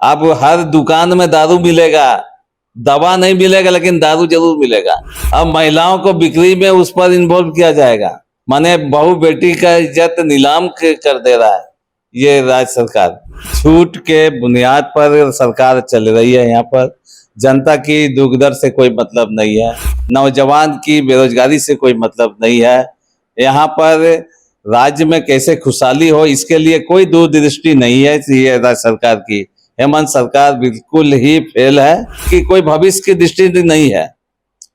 अब हर दुकान में दारू मिलेगा, दवा नहीं मिलेगा लेकिन दारू जरूर मिलेगा। अब महिलाओं को बिक्री में उस पर इन्वॉल्व किया जाएगा, माने बहू बेटी का इज्जत नीलाम कर दे रहा है ये राज्य सरकार। छूट के बुनियाद पर सरकार चल रही है। यहाँ पर जनता की दुख दर्द से कोई मतलब नहीं है, नौजवान की बेरोजगारी से कोई मतलब नहीं है। यहाँ पर राज्य में कैसे खुशहाली हो इसके लिए कोई दूरदृष्टि नहीं है ये राज्य सरकार की। हेमंत सरकार बिल्कुल ही फेल है कि कोई भविष्य की दृष्टि नहीं है।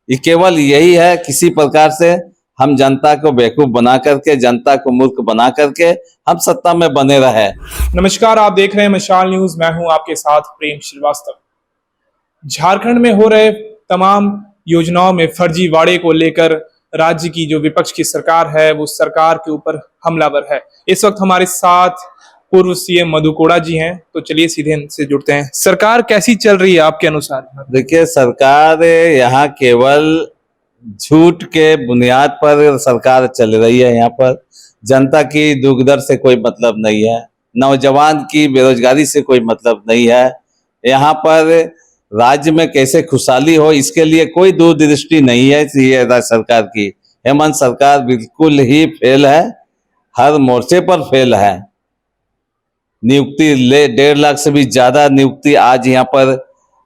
ये केवल यही है किसी प्रकार से हम जनता को बेवकूफ बना करके, जनता को मूर्ख बना करके हम सत्ता में बने रहे। नमस्कार, आप देख रहे हैं मशाल न्यूज। मैं हूं आपके साथ प्रेम श्रीवास्तव। झारखंड में हो रहे तमाम योजनाओं में फर्जीवाड़े को लेकर राज्य की जो विपक्ष की सरकार है वो सरकार के ऊपर हमलावर है। इस वक्त हमारे साथ पूर्व सीएम मधु कोड़ा जी हैं, तो चलिए सीधे इनसे जुड़ते हैं। सरकार कैसी चल रही है आपके अनुसार? देखिए, सरकार यहाँ केवल झूठ के बुनियाद पर सरकार चल रही है। यहाँ पर जनता की दुख दर्द से कोई मतलब नहीं है, नौजवान की बेरोजगारी से कोई मतलब नहीं है। यहाँ पर राज्य में कैसे खुशहाली हो इसके लिए कोई दूरदृष्टि नहीं है ये राज्य सरकार की। हेमंत सरकार बिल्कुल ही फेल है, हर मोर्चे पर फेल है। नियुक्ति ले 1.5 लाख से भी ज्यादा नियुक्ति आज यहाँ पर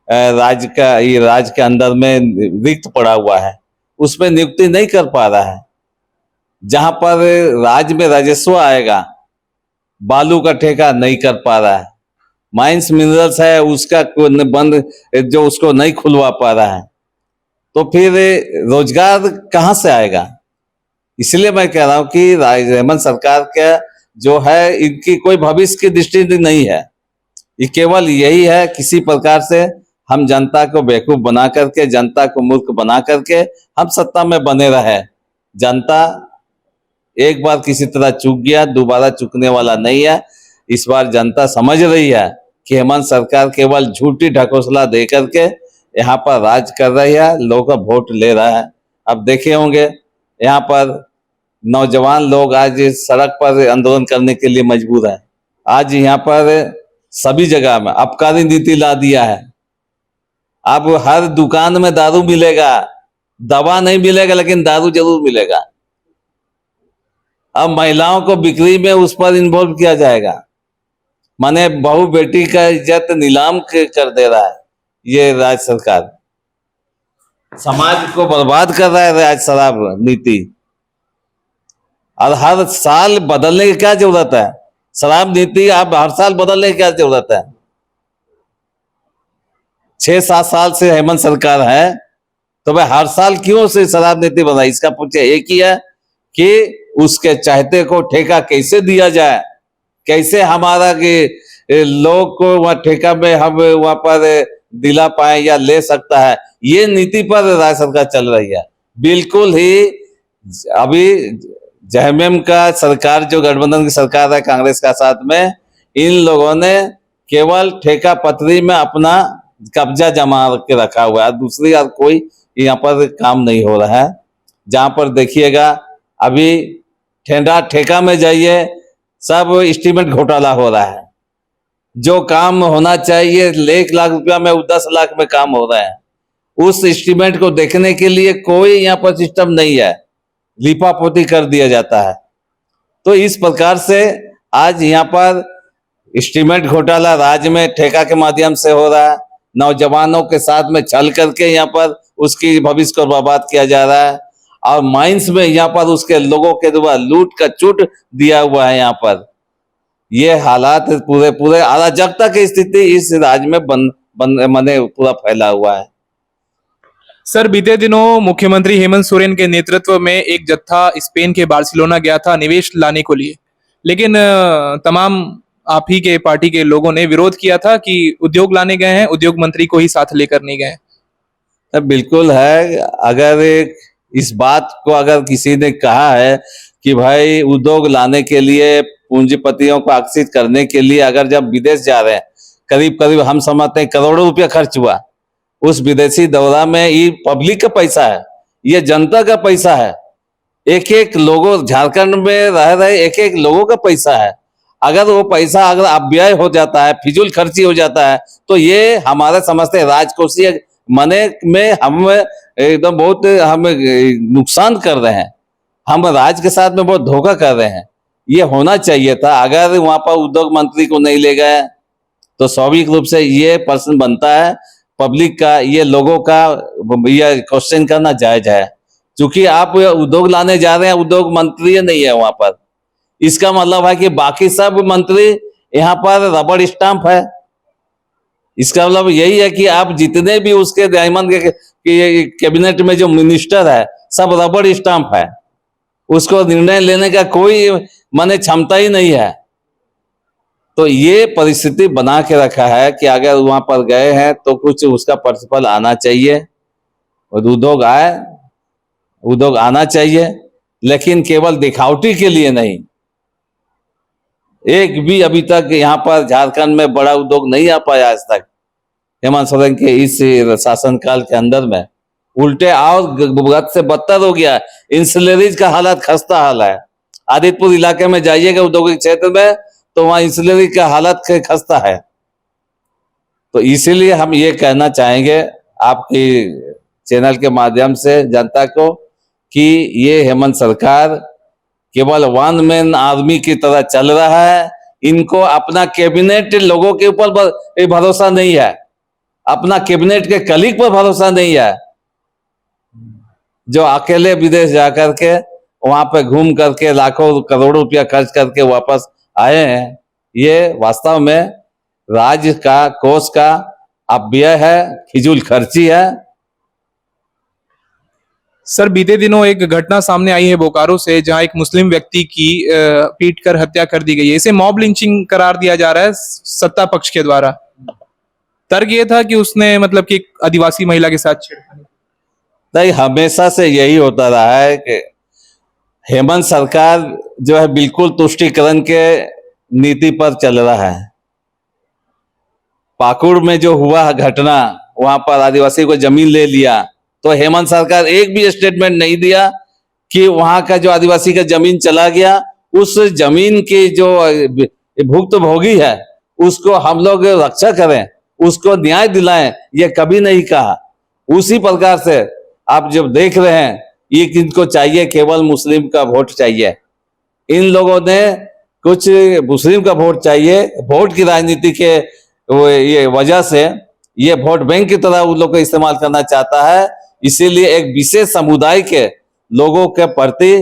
राज्य के अंदर में रिक्त पड़ा हुआ है, उसमें नियुक्ति नहीं कर पा रहा है। जहां पर राज्य में राजस्व आएगा, बालू का ठेका नहीं कर पा रहा है। माइंस मिनरल्स है उसका बंद, जो उसको नहीं खुलवा पा रहा है, तो फिर रोजगार कहां से आएगा? इसलिए मैं कह रहा हूं कि हेमंत सरकार का जो है इनकी कोई भविष्य की दृष्टि नहीं है। ये केवल यही है किसी प्रकार से हम जनता को बेवकूफ बना करके, जनता को मूर्ख बना करके हम सत्ता में बने रहे। जनता एक बार किसी तरह चूक गया, दोबारा चूकने वाला नहीं है। इस बार जनता समझ रही है कि हेमंत सरकार केवल झूठी ढकोसला दे करके यहाँ पर राज कर रही है, लोगों का वोट ले रहा है। अब देखे होंगे यहाँ पर नौजवान लोग आज सड़क पर आंदोलन करने के लिए मजबूर है। आज यहाँ पर सभी जगह में आबकारी नीति ला दिया है। अब हर दुकान में दारू मिलेगा, दवा नहीं मिलेगा लेकिन दारू जरूर मिलेगा। अब महिलाओं को बिक्री में उस पर इन्वॉल्व किया जाएगा, माने बहू बेटी का इज्जत नीलाम कर दे रहा है ये राज्य सरकार। समाज को बर्बाद कर रहा है राज्य शराब नीति, और हर साल बदलने की क्या जरूरत है? शराब नीति आप हर साल बदलने की क्या जरूरत है? 6-7 साल से हेमंत सरकार है, तो भाई हर साल क्यों से शराब नीति बनाई? इसका पूछे एक ही है कि उसके चाहते को ठेका कैसे दिया जाए, कैसे हमारा कि लोग को वहां ठेका में हम वहां पर दिला पाए या ले सकता है, ये नीति पर राज्य सरकार चल रही है। बिल्कुल ही अभी जयमेम का सरकार, जो गठबंधन की सरकार है कांग्रेस का साथ में, इन लोगों ने केवल ठेका पत्री में अपना कब्जा जमा के रखा हुआ है, दूसरी यार कोई यहाँ पर काम नहीं हो रहा है। जहां पर देखिएगा अभी ठेका में जाइए, सब एस्टीमेट घोटाला हो रहा है। जो काम होना चाहिए 1 लाख रुपया में 10 लाख में काम हो रहा है। उस एस्टीमेट को देखने के लिए कोई यहाँ पर सिस्टम नहीं है, लिपापोती कर दिया जाता है। तो इस प्रकार से आज यहाँ पर एस्टीमेट घोटाला राज्य में ठेका के माध्यम से हो रहा है। नौजवानों के साथ में छल करके यहाँ पर उसकी भविष्य को बर्बाद किया जा रहा है, और माइंस में यहाँ पर उसके लोगों के द्वारा लूट का चूट दिया हुआ है। यहाँ पर ये हालात पूरे अराजकता की स्थिति इस राज्य में मने पूरा फैला हुआ है। सर, बीते दिनों मुख्यमंत्री हेमंत सोरेन के नेतृत्व में एक जत्था स्पेन के बार्सिलोना गया था निवेश लाने को लिए, लेकिन तमाम आप ही के पार्टी के लोगों ने विरोध किया था कि उद्योग लाने गए हैं, उद्योग मंत्री को ही साथ लेकर नहीं गए। बिल्कुल है। अगर इस बात को अगर किसी ने कहा है कि भाई उद्योग लाने के लिए, पूंजीपतियों को आकर्षित करने के लिए अगर जब विदेश जा रहे हैं, करीब हम समझते हैं करोड़ों रुपया खर्च हुआ उस विदेशी दौरा में, ये पब्लिक का पैसा है, ये जनता का पैसा है। एक लोगों झारखंड में रह रहे एक लोगों का पैसा है। अगर वो पैसा अगर अपव्यय हो जाता है, फिजूल खर्ची हो जाता है, तो ये हमारे समझते राजकोषीय मने में हम एकदम बहुत हम नुकसान कर रहे हैं, हम राज्य के साथ में बहुत धोखा कर रहे हैं। ये होना चाहिए था। अगर वहां पर उद्योग मंत्री को नहीं ले गए तो स्वाभाविक रूप से ये प्रश्न बनता है पब्लिक का, ये लोगों का ये क्वेश्चन करना जायज है। क्योंकि आप उद्योग लाने जा रहे हैं, उद्योग मंत्री नहीं है वहां पर, इसका मतलब है कि बाकी सब मंत्री यहाँ पर रबड़ स्टाम्प है। इसका मतलब यही है कि आप जितने भी उसके डायमंड के कैबिनेट में जो मिनिस्टर है सब रबड़ स्टाम्प है, उसको निर्णय लेने का कोई माने क्षमता ही नहीं है। तो ये परिस्थिति बना के रखा है कि अगर वहां पर गए हैं तो कुछ उसका प्रतिफल आना चाहिए और उद्योग आना चाहिए, लेकिन केवल दिखावटी के लिए नहीं। एक भी अभी तक यहाँ पर झारखंड में बड़ा उद्योग नहीं आ पाया आज तक हेमंत सोरेन के इस शासनकाल के अंदर में। उल्टे और गद से बदतर हो गया, इंसुलरीज का हालत खस्ता हाल है। आदित्यपुर इलाके में जाइएगा औद्योगिक क्षेत्र में तो वहां इंसुलरी का हालत खस्ता है। तो इसीलिए हम ये कहना चाहेंगे आपकी चैनल के माध्यम से जनता को कि ये हेमंत सरकार केवल वन मैन आर्मी की तरह चल रहा है। इनको अपना कैबिनेट लोगों के ऊपर भरोसा नहीं है, अपना कैबिनेट के कलीग पर भरोसा नहीं है, जो अकेले विदेश जाकर के वहां पे घूम करके लाखों करोड़ों रुपया खर्च करके वापस आए हैं। ये वास्तव में राज्य का कोष का अपव्यय है, फिजूल खर्ची है। सर, बीते दिनों एक घटना सामने आई है बोकारो से, जहां एक मुस्लिम व्यक्ति की पीट कर हत्या कर दी गई है। इसे मॉब लिंचिंग करार दिया जा रहा है सत्ता पक्ष के द्वारा। तर्क ये था कि उसने मतलब कि एक आदिवासी महिला के साथ छेड़खानी। नहीं, हमेशा से यही होता रहा है कि हेमंत सरकार जो है बिल्कुल तुष्टीकरण के नीति पर चल रहा है। पाकुड़ में जो हुआ घटना, वहां पर आदिवासी को जमीन ले लिया, तो हेमंत सरकार एक भी स्टेटमेंट नहीं दिया कि वहां का जो आदिवासी का जमीन चला गया, उस जमीन की जो भुक्तभोगी है उसको हम लोग रक्षा करें, उसको न्याय दिलाएं, ये कभी नहीं कहा। उसी प्रकार से आप जब देख रहे हैं ये किनको चाहिए, केवल मुस्लिम का वोट चाहिए। इन लोगों ने कुछ मुस्लिम का वोट चाहिए, वोट की राजनीति के ये वजह से ये वोट बैंक की तरह उन लोग को इस्तेमाल करना चाहता है। इसीलिए एक विशेष समुदाय के लोगों के प्रति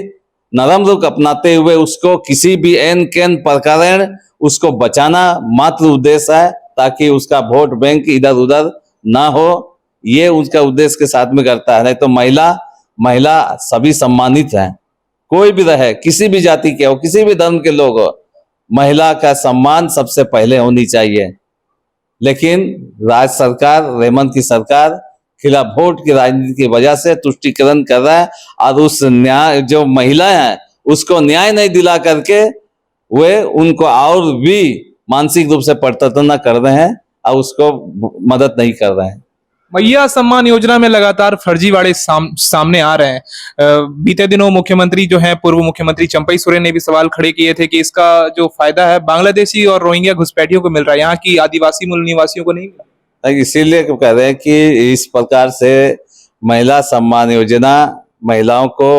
नरम रुख अपनाते हुए उसको किसी भी एन कैन प्रकार उसको बचाना मात्र उद्देश्य है, ताकि उसका वोट बैंक इधर उधर ना हो। ये उसका उद्देश्य के साथ में करता है। नहीं तो महिला सभी सम्मानित हैं, कोई भी रहे, किसी भी जाति के हो, किसी भी धर्म के लोग हो, महिला का सम्मान सबसे पहले होनी चाहिए। लेकिन राज्य सरकार, हेमंत की सरकार खिलाफ वोट की राजनीति की वजह से तुष्टीकरण कर रहा है और उस न्याय जो महिलाएं हैं उसको न्याय नहीं दिला करके वे उनको और भी मानसिक रूप से प्रताड़ना कर रहे हैं और उसको मदद नहीं कर रहे हैं। मैया सम्मान योजना में लगातार फर्जीवाड़े सामने आ रहे हैं। बीते दिनों मुख्यमंत्री जो हैं, पूर्व मुख्यमंत्री चंपई सोरेन ने भी सवाल खड़े किए थे कि इसका जो फायदा है बांग्लादेशी और रोहिंग्या घुसपैठियों को मिल रहा है, यहाँ की आदिवासी मूल निवासियों को नहीं मिल रहा। इसीलिए कह रहे हैं कि इस प्रकार से महिला सम्मान योजना, महिलाओं को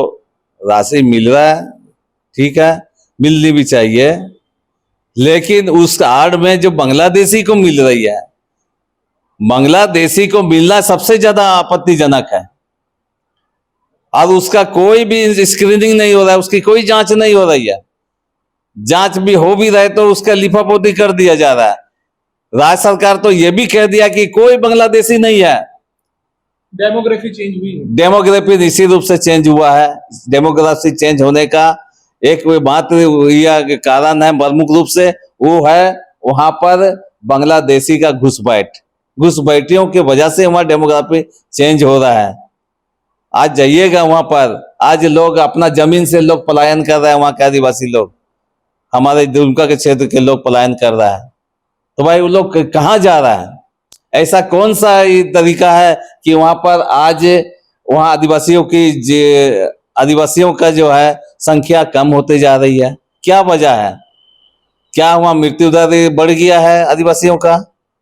राशि मिल रहा है, ठीक है, मिलनी भी चाहिए, लेकिन उस आड़ में जो बांग्लादेशी को मिल रही है, बांग्लादेशी को मिलना सबसे ज्यादा आपत्तिजनक है। और उसका कोई भी स्क्रीनिंग नहीं हो रहा है, उसकी कोई जांच नहीं हो रही है। जांच भी हो भी रहे तो उसका लिफापोती कर दिया जा रहा है। राज्य सरकार तो यह भी कह दिया कि कोई बांग्लादेशी नहीं है। डेमोग्राफी चेंज हुई है। डेमोग्राफी निश्चित रूप से चेंज हुआ है। डेमोग्राफी चेंज होने का एक मात्र कारण है प्रमुख रूप से, वो है वहां पर बांग्लादेशी का घुसपैठियों की वजह से वहां डेमोग्राफी चेंज हो रहा है। आज जाइएगा वहां पर, आज लोग अपना जमीन से लोग पलायन कर रहे हैं, वहां के आदिवासी लोग, हमारे दुमका के क्षेत्र के लोग पलायन कर रहा है। तो भाई वो लोग कहाँ जा रहा है? ऐसा कौन सा तरीका है कि वहां पर आज वहां आदिवासियों का जो है संख्या कम होते जा रही है? क्या वजह है? क्या हुआ, मृत्यु दर बढ़ गया है आदिवासियों का,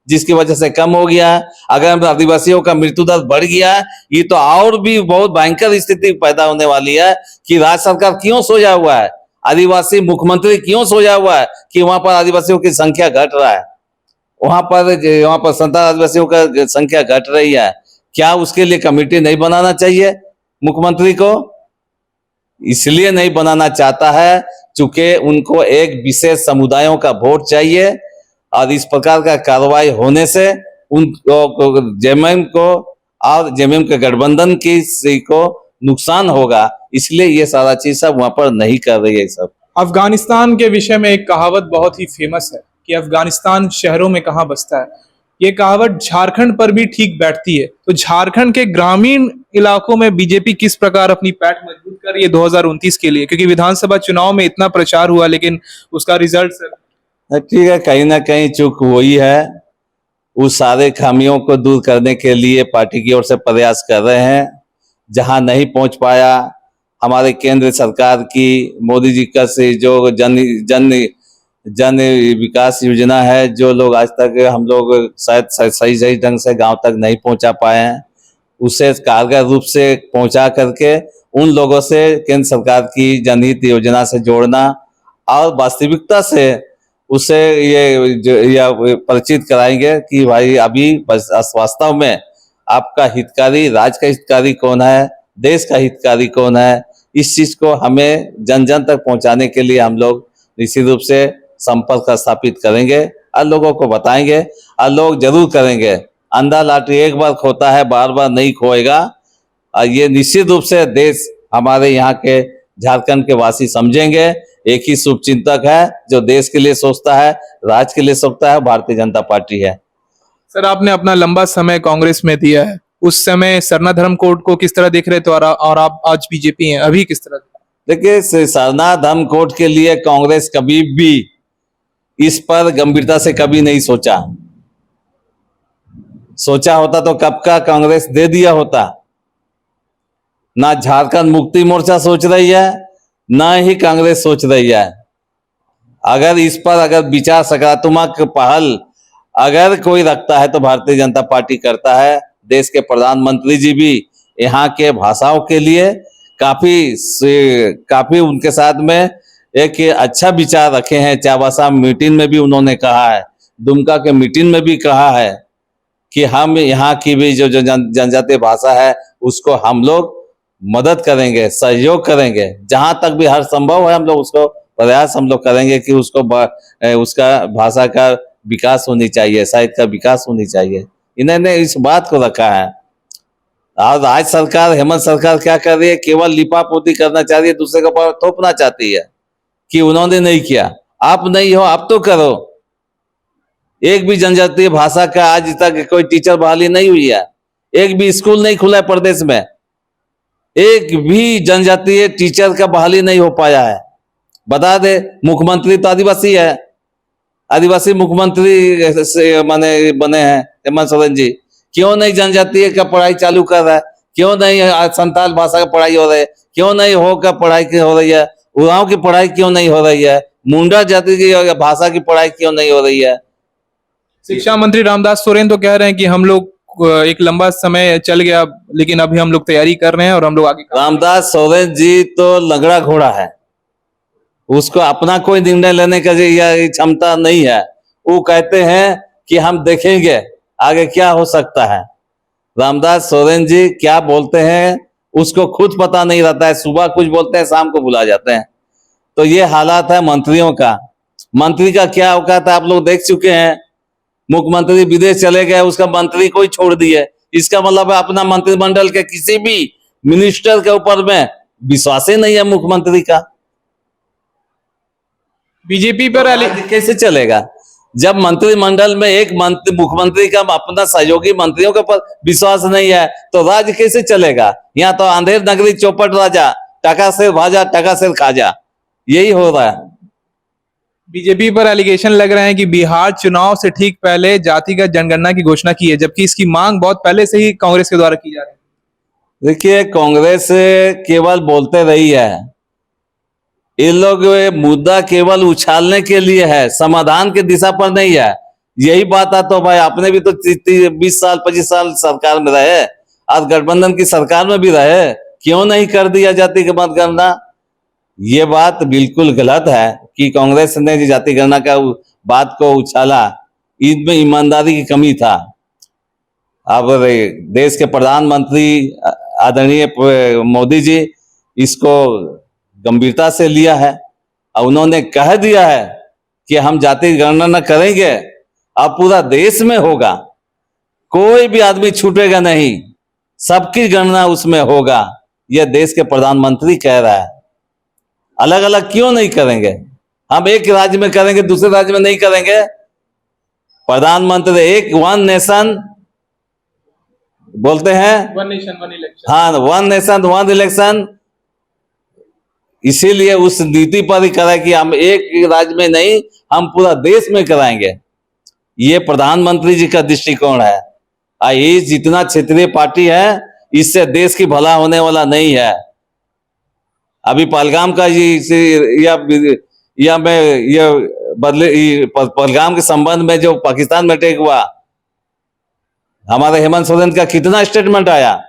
जिसकी वजह से कम हो गया है। अगर आदिवासियों का मृत्यु दर बढ़ गया है, ये तो और भी बहुत भयंकर स्थिति पैदा होने वाली है कि राज्य सरकार क्यों सोया हुआ है, आदिवासी मुख्यमंत्री क्यों सोया हुआ है कि वहां पर आदिवासियों की संख्या घट रहा है, वहां पर संतान आदिवासियों का संख्या घट रही है। क्या उसके लिए कमेटी नहीं बनाना चाहिए मुख्यमंत्री को? इसलिए नहीं बनाना चाहता है चूंकि उनको एक विशेष समुदायों का वोट चाहिए, और इस प्रकार का कार्रवाई होने से उनको जेएमएम को और जेएमएम के गठबंधन की को नुकसान होगा, इसलिए ये सारा चीज सब वहां पर नहीं कर रही है सब। अफगानिस्तान के विषय में एक कहावत बहुत ही फेमस है कि अफगानिस्तान शहरों में कहाँ बसता है। ये कहावत झारखंड पर भी ठीक बैठती है। तो झारखंड के ग्रामीण इलाकों में बीजेपी किस प्रकार अपनी पैठ मजबूत कर रही है 2029 के लिए, क्योंकि विधानसभा चुनाव में इतना प्रचार हुआ लेकिन उसका रिजल्ट ठीक है, कहीं ना कहीं चूक हुई है। उस सारे खामियों को दूर करने के लिए पार्टी की ओर से प्रयास कर रहे हैं। जहां नहीं पहुंच पाया, हमारे केंद्र सरकार की मोदी जी का से जो जन जन जन विकास योजना है, जो लोग आज तक हम लोग शायद सही ढंग से गांव तक नहीं पहुंचा पाए हैं, उसे कारगर रूप से पहुंचा करके उन लोगों से केंद्र सरकार की जनहित योजना से जोड़ना और वास्तविकता से उसे ये परिचित कराएंगे कि भाई अभी वास्तव में आपका हितकारी, राज्य का हितकारी कौन है, देश का हितकारी कौन है। इस चीज को हमें जन जन तक पहुंचाने के लिए हम लोग निश्चित रूप से संपर्क स्थापित करेंगे और लोगों को बताएंगे, और लोग जरूर करेंगे। अंधा लाठी एक बार खोता है, बार बार नहीं खोएगा। और ये निश्चित रूप से देश हमारे यहाँ के झारखंड के वासी समझेंगे। एक ही शुभचिंतक है जो देश के लिए सोचता है, राज्य के लिए सोचता है, भारतीय जनता पार्टी है। सर, आपने अपना लंबा समय कांग्रेस में दिया है, उस समय सरना धर्म कोड को किस तरह देख रहे थे और आप आज बीजेपी हैं, अभी किस तरह? देखिए, सरना धर्म कोड के लिए कांग्रेस कभी भी इस पर गंभीरता से कभी नहीं सोचा होता तो कब का कांग्रेस दे दिया होता। ना झारखंड मुक्ति मोर्चा सोच रही है, ना ही कांग्रेस सोच रही है। अगर इस पर विचार सकारात्मक पहल अगर कोई रखता है तो भारतीय जनता पार्टी करता है। देश के प्रधानमंत्री जी भी यहाँ के भाषाओं के लिए काफी उनके साथ में एक अच्छा विचार रखे हैं। चाबासा मीटिंग में भी उन्होंने कहा है, दुमका के मीटिंग में भी कहा है कि हम यहाँ की भी जो जनजातीय भाषा है उसको हम लोग मदद करेंगे, सहयोग करेंगे। जहां तक भी हर संभव है हम लोग उसको प्रयास हम लोग करेंगे कि उसका भाषा का विकास होनी चाहिए, साहित्य का विकास होनी चाहिए। इन्होंने इस बात को रखा है। और आज सरकार, हेमंत सरकार क्या कर रही है? केवल लिपापोती करना चाह रही है, दूसरे के ऊपर थोपना चाहती है कि उन्होंने नहीं किया, आप नहीं हो, आप तो करो। एक भी जनजातीय भाषा का आज तक कोई टीचर बहाली नहीं हुई है, एक भी स्कूल नहीं खुला है प्रदेश में, एक भी जनजातीय टीचर का बहाली नहीं हो पाया है। बता दे, मुख्यमंत्री तो आदिवासी है, आदिवासी मुख्यमंत्री से बने हैं हेमंत सोरेन जी। क्यों नहीं जनजातीय का पढ़ाई चालू कर रहा है? क्यों नहीं संताल भाषा का पढ़ाई हो रही है? क्यों नहीं हो का पढ़ाई हो रही है? उरांव की पढ़ाई क्यों नहीं हो रही है? मुंडा जाति की भाषा की पढ़ाई क्यों नहीं हो रही है? शिक्षा मंत्री रामदास सोरेन तो कह रहे हैं कि हम लोग एक लंबा समय चल गया लेकिन अभी हम लोग तैयारी कर रहे हैं और हम लोग आगे। रामदास सोरेन जी तो लंगड़ा घोड़ा है, उसको अपना कोई निर्णय लेने का क्षमता नहीं है। वो कहते हैं कि हम देखेंगे आगे क्या हो सकता है। रामदास सोरेन जी क्या बोलते हैं उसको खुद पता नहीं रहता है, सुबह कुछ बोलते हैं, शाम को भुला जाते हैं। तो ये हालात है मंत्रियों का। मंत्री का क्या औकात है आप लोग देख चुके हैं। मुख्यमंत्री विदेश चले गए, उसका मंत्री कोई छोड़ दिए। इसका मतलब है अपना मंत्रिमंडल के किसी भी मिनिस्टर के ऊपर में विश्वास ही नहीं है मुख्यमंत्री का। बीजेपी पर कैसे चलेगा जब मंत्रिमंडल में एक मुख्यमंत्री का अपना सहयोगी मंत्रियों के ऊपर विश्वास नहीं है, तो राज्य कैसे चलेगा? यहाँ तो अंधेर नगरी चौपट राजा, टका से भाजा टका से खाजा, यही हो रहा है। बीजेपी पर एलिगेशन लग रहे हैं कि बिहार चुनाव से ठीक पहले जातिगत जनगणना की घोषणा की है, जबकि इसकी मांग बहुत पहले से ही कांग्रेस के द्वारा की जा रही है। देखिए, कांग्रेस केवल बोलते रही है, ये लोग ये मुद्दा केवल उछालने के लिए है, समाधान की दिशा पर नहीं है। यही बात है तो भाई आपने भी तो 20 साल 25 साल सरकार में रहे, आज गठबंधन की सरकार में भी रहे, क्यों नहीं कर दिया जाति की मतगणना? ये बात बिल्कुल गलत है कि कांग्रेस ने जाति गणना का बात को उछाला, इसमें ईमानदारी की कमी था। अब देश के प्रधानमंत्री आदरणीय मोदी जी इसको गंभीरता से लिया है और उन्होंने कह दिया है कि हम जाति गणना करेंगे, अब पूरा देश में होगा, कोई भी आदमी छूटेगा नहीं, सबकी गणना उसमें होगा। यह देश के प्रधानमंत्री कह रहा है। अलग अलग क्यों नहीं करेंगे? हम एक राज्य में करेंगे, दूसरे राज्य में नहीं करेंगे। प्रधानमंत्री एक वन नेशन बोलते हैं, वन नेशन वन इलेक्शन। हाँ, वन नेशन वन इलेक्शन, इसीलिए उस नीति पर ही करा कि हम एक राज्य में नहीं, हम पूरा देश में कराएंगे। ये प्रधानमंत्री जी का दृष्टिकोण है। ये जितना क्षेत्रीय पार्टी है, इससे देश की भला होने वाला नहीं है। अभी पहलगाम का पहलगाम के संबंध में जो पाकिस्तान में अटैक हुआ, हमारे हेमंत सोरेन का कितना स्टेटमेंट आया?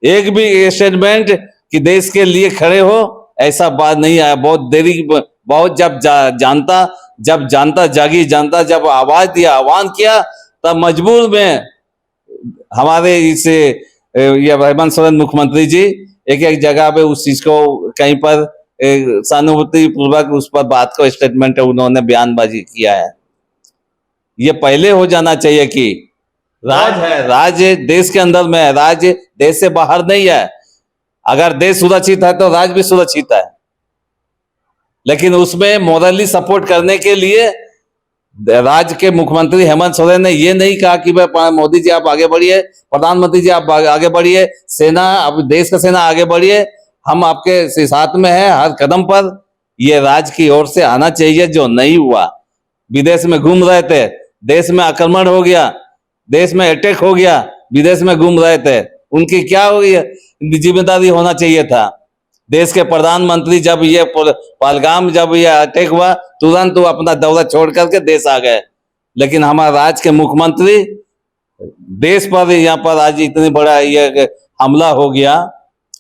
एक भी स्टेटमेंट कि देश के लिए खड़े हो, ऐसा बात नहीं आया। बहुत देरी, बहुत जब जानता जागी, जनता जब आवाज दिया, आह्वान किया, तब मजबूर में हमारे इस हेमंत सोरेन मुख्यमंत्री जी एक जगह पे उस चीज को कहीं पर सहानुभूति पूर्वक उस पर बात को स्टेटमेंट उन्होंने बयानबाजी किया है। ये पहले हो जाना चाहिए कि राज है, राज्य देश के अंदर में है, राज्य देश से बाहर नहीं है। अगर देश सुरक्षित है तो राज्य भी सुरक्षित है, लेकिन उसमें मोरली सपोर्ट करने के लिए राज्य के मुख्यमंत्री हेमंत सोरेन ने ये नहीं कहा कि भाई मोदी जी आप आगे बढ़िए, प्रधानमंत्री जी आप आगे बढ़िए, सेना, अब देश का सेना आगे बढ़िए, हम आपके साथ में हैं हर कदम पर। ये राज्य की ओर से आना चाहिए, जो नहीं हुआ। विदेश में घूम रहे थे, देश में आक्रमण हो गया, देश में अटैक हो गया, विदेश में घूम रहे थे, उनकी क्या हो गई जिम्मेदारी होना चाहिए था। देश के प्रधानमंत्री जब ये पहलगाम जब ये अटैक हुआ, तुरंत वो अपना दौरा छोड़ करके देश आ गए। लेकिन हमारे राज्य के मुख्यमंत्री देश पर, यहाँ पर आज इतनी बड़ा ये हमला हो गया,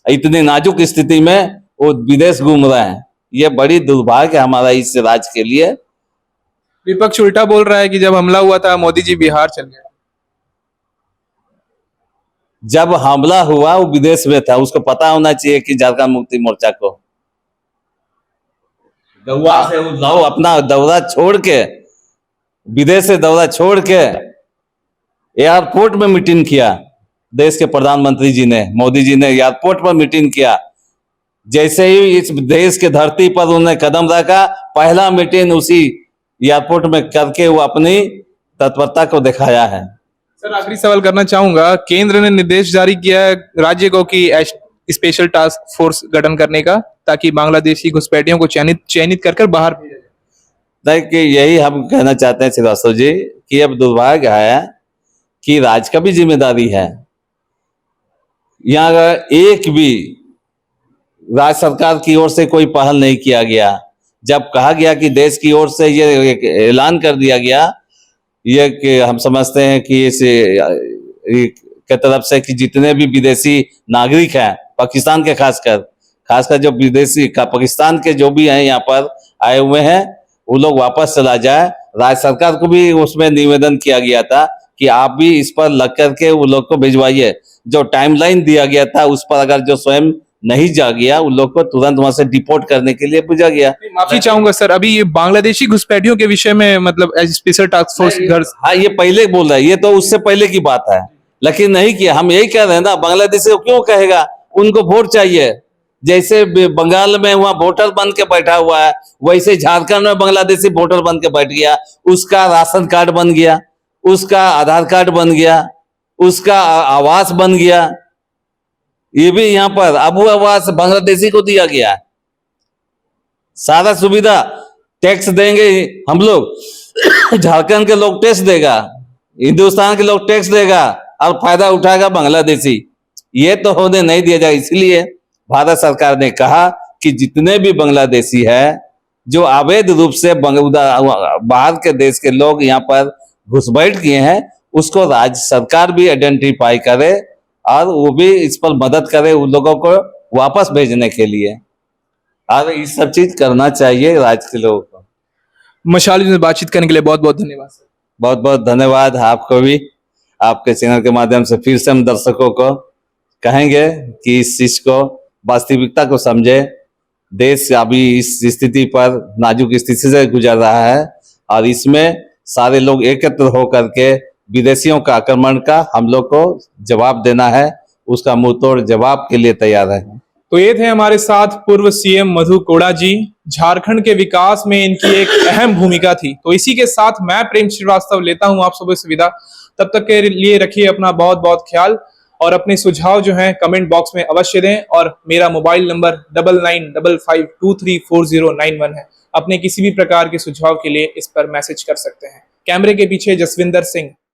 इतनी नाजुक स्थिति में वो विदेश घूम रहे हैं। ये बड़ी दुर्भाग्य है हमारा इस राज्य के लिए। विपक्ष उल्टा बोल रहा है कि जब हमला हुआ था मोदी जी बिहार चल गए। जब हमला हुआ वो विदेश में था, उसको पता होना चाहिए कि झारखंड मुक्ति मोर्चा को गौवा से अपना दौरा छोड़ के, विदेश से दौरा छोड़ के एयरपोर्ट में मीटिंग किया। देश के प्रधानमंत्री जी ने, मोदी जी ने एयरपोर्ट पर मीटिंग किया। जैसे ही इस देश के धरती पर उन्होंने कदम रखा, पहला मीटिंग उसी एयरपोर्ट में करके वो अपनी तत्परता को दिखाया है। सर, आखिरी सवाल करना चाहूंगा, केंद्र ने निर्देश जारी किया है राज्य को कि स्पेशल टास्क फोर्स गठन करने का, ताकि बांग्लादेशी घुसपैठियों को चयनित कर बाहर भेजा जाए। देखिए, यही हम कहना चाहते हैं श्रीवास्तव जी कि अब दुर्भाग्य है कि राज्य का भी जिम्मेदारी है। यहाँ एक भी राज्य सरकार की ओर से कोई पहल नहीं किया गया। जब कहा गया कि देश की ओर से ये ऐलान कर दिया गया, ये कि हम समझते हैं कि इस के तरफ से कि जितने भी विदेशी नागरिक हैं, पाकिस्तान के खासकर जो विदेशी पाकिस्तान के जो भी हैं यहाँ पर आए हुए हैं, वो लोग वापस चला जाए। राज्य सरकार को भी उसमें निवेदन किया गया था कि आप भी इस पर लग करके वो लोग को भिजवाइए। जो टाइमलाइन दिया गया था उस पर अगर जो स्वयं नहीं जा गया, उन लोग को तुरंत वहां से डिपोर्ट करने के लिए भेजा गया। माफी चाहूंगा सर, अभी ये बांग्लादेशी घुसपैठियों के विषय में मतलब स्पेशल टास्क फोर्स घर, हाँ, ये पहले बोल रहा है, ये तो उससे पहले की बात है, लेकिन नहीं किया। हम यही कह रहे हैं ना, बांग्लादेशी को क्यों कहेगा, उनको वोट चाहिए। जैसे बंगाल में वहां वोटर बन के बैठा हुआ है, वैसे झारखंड में बांग्लादेशी वोटर बन के बैठ गया। उसका राशन कार्ड बन गया, उसका आधार कार्ड बन गया, उसका आवास बन गया। ये भी यहाँ पर अब वो आवास बांग्लादेशी को दिया गया। सारा सुविधा टैक्स देंगे हम लोग, झारखंड के लोग टैक्स देगा, हिंदुस्तान के लोग टैक्स देगा, और फायदा उठाएगा बांग्लादेशी। ये तो होने नहीं दिया जाए। इसलिए भारत सरकार ने कहा कि जितने भी बांग्लादेशी है जो अवैध रूप से बाहर के देश के लोग यहाँ पर घुसपैठ किए हैं, उसको राज्य सरकार भी आइडेंटिफाई करे और वो भी इस पर मदद करे उन लोगों को वापस भेजने के लिए। और ये सब चीज करना चाहिए राज्य के लोगों को। मशाल न्यूज में बातचीत करने के लिए बहुत बहुत धन्यवाद सर। बहुत बहुत धन्यवाद आपको भी। आपके चैनल के माध्यम से फिर से हम दर्शकों को कहेंगे कि इस चीज को, वास्तविकता को समझे। देश अभी इस स्थिति पर नाजुक स्थिति से गुजर रहा है और इसमें सारे लोग एकत्र होकर के विदेशियों का आक्रमण का हम लोग को जवाब देना है, उसका मुंह तोड़ जवाब के लिए तैयार है। तो ये थे हमारे साथ पूर्व सीएम मधु कोड़ा जी। झारखंड के विकास में इनकी एक अहम भूमिका थी। तो इसी के साथ मैं प्रेम श्रीवास्तव लेता हूं आप सबसे विदा। तब तक के लिए रखिए अपना बहुत बहुत ख्याल और अपने सुझाव जो हैं कमेंट बॉक्स में अवश्य दें। और मेरा मोबाइल नंबर 9955234091 है। अपने किसी भी प्रकार के सुझाव के लिए इस पर मैसेज कर सकते हैं। कैमरे के पीछे जसविंदर सिंह।